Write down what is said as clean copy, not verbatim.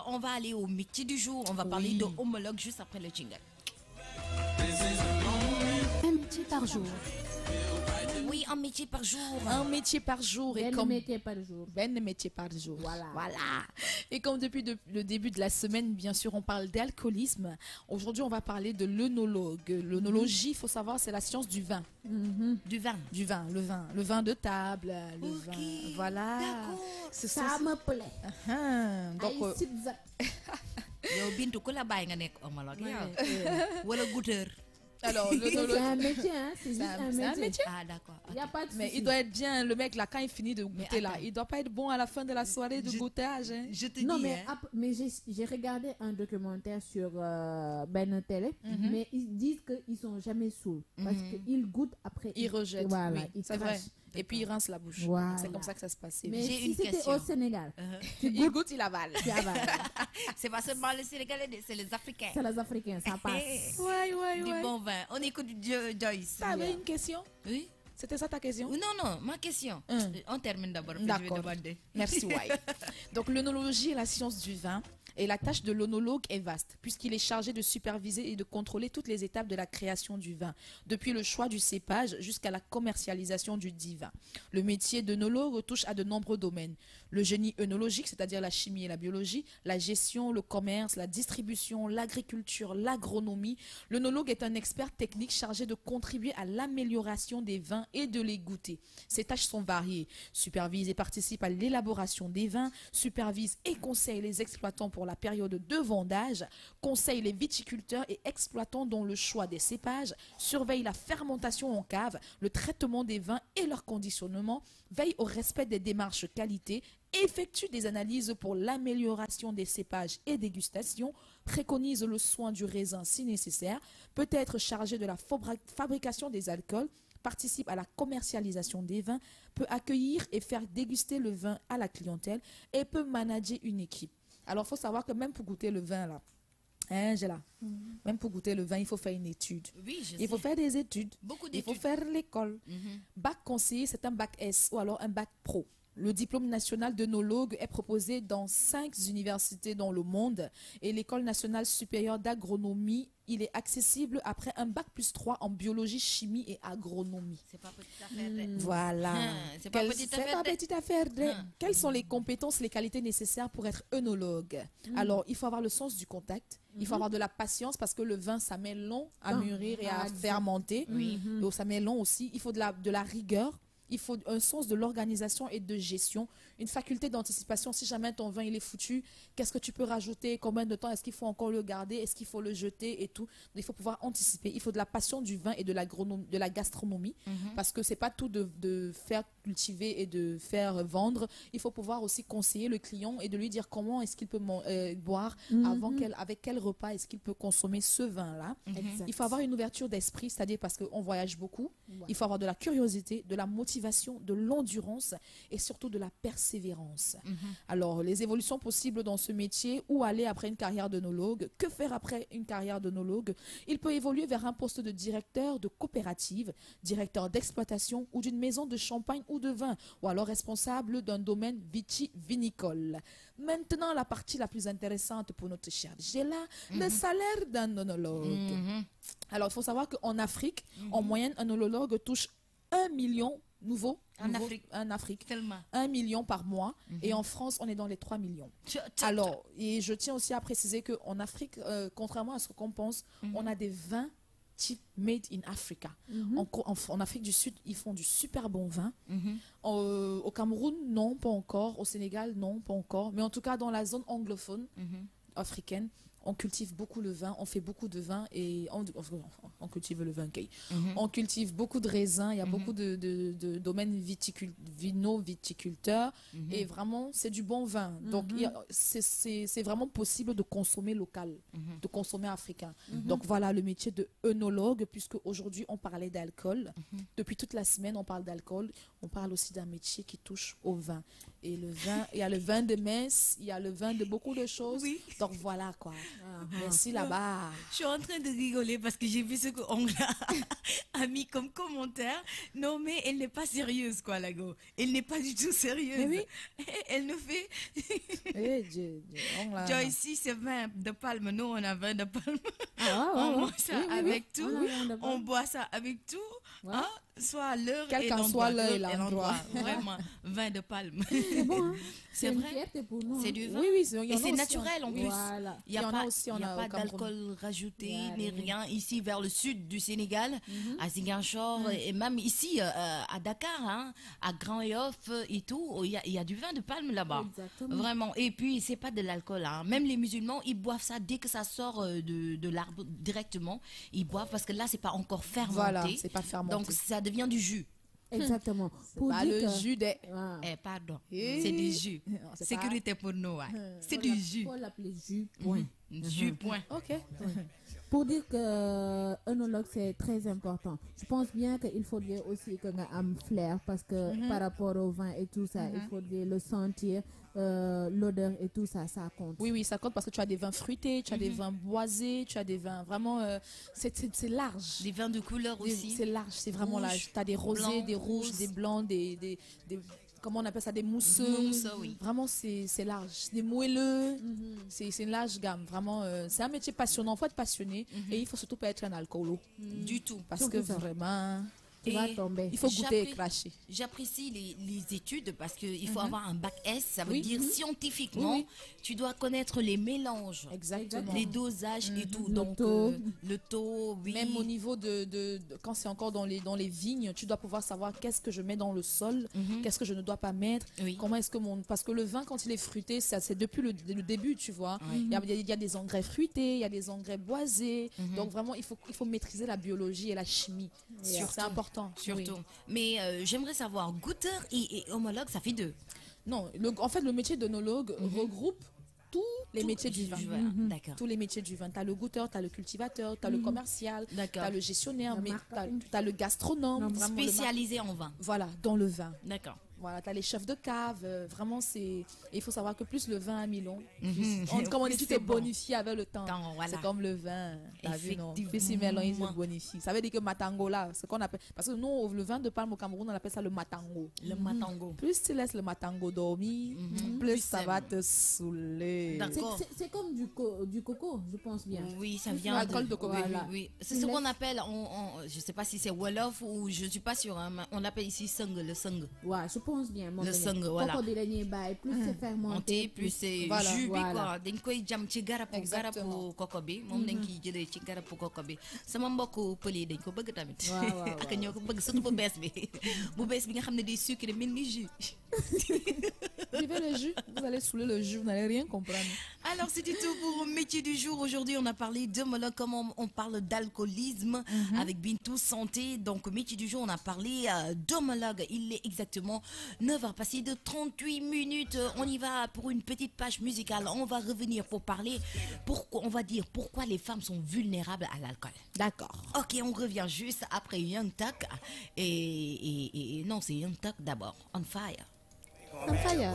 on va aller au métier du jour. On va parler de homologue juste après le jingle. Un métier par jour. Oui, un métier par jour. Un métier par jour. Et Un métier par jour. métier par jour. Voilà. Et comme depuis le début de la semaine, bien sûr, on parle d'alcoolisme. Aujourd'hui, on va parler de l'œnologue. L'œnologie, il faut savoir, c'est la science du vin. Du vin. Du vin, le vin de table, le vin. Voilà. D'accord. Ça me plaît. Donc, Yo, Bintou, ko la bàyyi nga nekk homologue yow? Wala goûteur. alors, C'est l'œnologue. un métier, hein? C'est juste un métier. Ah, d'accord. Il n'y a pas de Mais souci. il doit être bien, le mec là, quand il finit de goûter là, attends. il doit pas être bon à la fin de la soirée de Je- goûtage. Hein. Je te Non, dis, mais, hein. mais j'ai regardé un documentaire sur Ben Télé, mais ils disent qu'ils sont jamais saouls parce qu'ils goûtent après. Il rejette. Voilà, Oui, ils c'est vrai. crachent. Et puis il rince la bouche. Voilà. C'est comme ça que ça se passait. Mais J'ai si une c'était question. au Sénégal, Il goûte, il avale. tu avales. C'est pas seulement les Sénégalais, c'est les Africains. C'est les Africains, ça passe. Ouais. Du bon vin. On écoute Joyce. T'avais une question? Oui. C'était ça ta question? Non, ma question. On termine d'abord, puis je vais D'accord. demander. Merci, ouais. Donc, l'œnologie est la science du vin. Et la tâche de l'œnologue est vaste, puisqu'il est chargé de superviser et de contrôler toutes les étapes de la création du vin, depuis le choix du cépage jusqu'à la commercialisation du dit vin. Le métier d'œnologue touche à de nombreux domaines. Le génie œnologique, c'est-à-dire la chimie et la biologie, la gestion, le commerce, la distribution, l'agriculture, l'agronomie. L'œnologue est un expert technique chargé de contribuer à l'amélioration des vins et de les goûter. Ses tâches sont variées. Supervise et participe à l'élaboration des vins, supervise et conseille les exploitants pour la période de vendage, conseille les viticulteurs et exploitants dans le choix des cépages, surveille la fermentation en cave, le traitement des vins et leur conditionnement, veille au respect des démarches qualité, effectue des analyses pour l'amélioration des cépages et dégustation, préconise le soin du raisin si nécessaire, peut être chargé de la fabrication des alcools, participe à la commercialisation des vins, peut accueillir et faire déguster le vin à la clientèle et peut manager une équipe. Alors, il faut savoir que même pour goûter le vin, là, hein, Angela, même pour goûter le vin, il faut faire une étude. Oui, je Il faut sais. faire des études. Beaucoup Il faut d'études. faire l'école. Bac conseiller, c'est un bac S ou alors un bac pro. Le diplôme national d'œnologue est proposé dans 5 universités dans le monde et l'école nationale supérieure d'agronomie, il est accessible après un bac plus 3 en biologie, chimie et agronomie. C'est pas petite affaire. Voilà. C'est pas petite affaire. C'est pas petite affaire. Quelles sont les compétences, les qualités nécessaires pour être œnologue? Alors, il faut avoir le sens du contact. Il faut avoir de la patience parce que le vin, ça met long à mûrir et à fermenter. Donc, ça met long aussi. Il faut de la rigueur. Il faut un sens de l'organisation et de gestion, une faculté d'anticipation. Si jamais ton vin il est foutu, qu'est-ce que tu peux rajouter? Combien de temps est-ce qu'il faut encore le garder? Est-ce qu'il faut le jeter et tout? Donc, il faut pouvoir anticiper. Il faut de la passion du vin et de la gastronomie parce que c'est pas tout de faire cultiver et de faire vendre. Il faut pouvoir aussi conseiller le client et de lui dire comment est-ce qu'il peut boire avec quel repas est-ce qu'il peut consommer ce vin-là. Exact. Il faut avoir une ouverture d'esprit, c'est-à-dire parce qu'on voyage beaucoup. Il faut avoir de la curiosité, de la motivation, de l'endurance et surtout de la persévérance. Alors, les évolutions possibles dans ce métier, où aller après une carrière d'œnologue, que faire après une carrière d'œnologue? Il peut évoluer vers un poste de directeur de coopérative, directeur d'exploitation ou d'une maison de champagne ou de vin, ou alors responsable d'un domaine vitivinicole. Maintenant, la partie la plus intéressante pour notre chère Géla, le salaire d'un œnologue. Alors, il faut savoir qu'en Afrique, en moyenne, un œnologue touche 1 million en Afrique. Tellement. 1 million par mois. Et en France, on est dans les 3 millions. Alors, et je tiens aussi à préciser qu'en Afrique, contrairement à ce qu'on pense, on a des vins type made in Africa. En Afrique du Sud, ils font du super bon vin. Au Cameroun, non, pas encore. Au Sénégal, non, pas encore. Mais en tout cas, dans la zone anglophone africaine, on cultive beaucoup le vin, on fait beaucoup de vin et on cultive le vin. On cultive beaucoup de raisins, il y a beaucoup de domaines viticulteurs et vraiment c'est du bon vin. Donc c'est vraiment possible de consommer local, de consommer africain. Donc voilà le métier de œnologue, puisque aujourd'hui on parlait d'alcool. Depuis toute la semaine on parle d'alcool, on parle aussi d'un métier qui touche au vin. Et le vin, il y a le vin de messe, il y a le vin de beaucoup de choses. Oui. Donc voilà quoi. Merci là-bas. Je suis en train de rigoler parce que j'ai vu ce qu'on a mis comme commentaire. Non, mais elle n'est pas sérieuse, quoi, la go. Elle n'est pas du tout sérieuse. Mais Elle nous fait. Eh, Joyce, ici, c'est vin de palme. Nous, on a vin de palme. Ah, On mange ça avec tout. On On boit ça avec tout. Ouais. Hein, soit l'heure Quel et qu'en l'endroit. soit l'heure et L'heure l'endroit. Vraiment, vin de palme. C'est bon, hein? C'est une vrai. fierté pour nous. C'est hein. du vin. Oui, oui, il y en Et a c'est aussi, naturel en plus. Voilà. Il n'y a Il y en a pas, aussi, il y on a a pas au Cameroun. d'alcool rajouté, Voilà, ni oui. rien. Ici, vers le sud du Sénégal, à Ziguinchor, et même ici, à Dakar, hein, à Grand Yoff et tout, il y a du vin de palme là-bas. Exactement. Vraiment. Et puis, c'est pas de l'alcool. Hein. Même les musulmans, ils boivent ça dès que ça sort de l'arbre directement. Ils boivent parce que là, c'est pas encore fermenté. Voilà, c'est pas fermenté. Donc, ça devient du jus. Exactement. Pour Pas dire le que- jus des... Ah. Pardon. Eh. C'est du jus. Non, c'est Sécurité pour nous. Ouais. C'est Faut du la- jus. faut l'appeler jus, point. Jus, point. Ok. Pour dire que œnologue c'est très important. Je pense bien qu'il faudrait aussi que nga am flair parce que par rapport au vin et tout ça, il faudrait le sentir, l'odeur et tout ça, ça compte. Oui, oui, ça compte parce que tu as des vins fruités, tu as des vins boisés, tu as des vins vraiment... c'est large. Des vins de couleur aussi. C'est large, c'est vraiment Rouge, large. Tu as des rosés, blanc, des rouges, rose. des blancs, des comment on appelle ça, des mousseux. Mousse, oui. Vraiment, c'est large. Des moelleux. C'est une large gamme. Vraiment, c'est un métier passionnant. Il faut être passionné et il faut surtout pas être un alcoolo. Du tout. Parce Surtout que ça. vraiment, Tu vas tomber. il faut goûter et J'appré- cracher. J'apprécie les études parce qu'il faut avoir un bac S. Ça veut Oui. dire scientifiquement, Oui, tu dois connaître les mélanges, Exactement. les dosages et tout. Le Donc, taux. le taux, oui. Même au niveau quand c'est encore dans les vignes, tu dois pouvoir savoir qu'est-ce que je mets dans le sol, qu'est-ce que je ne dois pas mettre, Oui. comment est-ce que parce que le vin quand il est fruité, ça c'est depuis le début, tu vois. Oui. Il y a des engrais fruités, il y a des engrais boisés, donc vraiment il faut maîtriser la biologie et la chimie. Surtout. C'est important. Surtout. Oui. Mais j'aimerais savoir, goûteur et homologue, ça fait deux. Non, en fait le métier d'œnologue regroupe tous les métiers du vin. D'accord. Tous les métiers du vin. Tu as le goûteur, tu as le cultivateur, tu as le commercial, tu D'accord. as le gestionnaire, Le mais marketing. tu as le gastronome. Non, vraiment le Spécialisé en vin. Voilà, dans le vin. D'accord. Voilà, tu as les chefs de cave. Vraiment, c'est. Et il faut savoir que plus le vin a mis long, Mhm. comme on dit, Plus tu c'est t'es bon. bonifié avec le temps. Voilà. C'est comme le vin. T'as vu, non? Effectivement. Plus il met long, il se bonifie. Ça veut dire que matango, là, ce qu'on appelle. Parce que nous, le vin de palme au Cameroun, on appelle ça le matango. Le matango. Plus tu laisses le matango dormir, plus Plus ça c'est va bon. te saouler. D'accord. C'est comme du coco, je pense bien. Oui, ça vient L'alcool de coco. Oui, Voilà. oui, oui. C'est ce qu'on appelle, je ne sais pas si c'est Wolof ou je ne suis pas sûre, hein, mais on l'appelle ici sang, le sang. Ouais, je pense bien. Le sang, voilà. Plus c'est fermenté, Monté, plus c'est Voilà, jus bi voilà. quoi. Dañ koy jam ci garabu Exactement. koko bi moom dañ kiy jëlee ci garabu koko bi sama mbokk pël yi dañ ko bëgg tamit. Waaw, waaw, waaw. ak ñoo ko bëgg surtout bu bees bi bu bees bi nga xam ne day sucré mel ni jus. Buvez le jus, vous allez saouler le jus, vous n'allez rien comprendre. Alors, c'était tout pour métier du jour. Aujourd'hui, on a parlé d'homologue, comment on parle d'alcoolisme avec Bintou Santé. Donc, métier du jour, on a parlé d'homologue. Il est exactement 9h passé de 38 minutes. On y va pour une petite page musicale. On va revenir pour parler, on va dire pourquoi les femmes sont vulnérables à l'alcool. D'accord. Ok, on revient juste après Young Tuck. Et non, c'est Young Tuck d'abord. On Fire. On fire.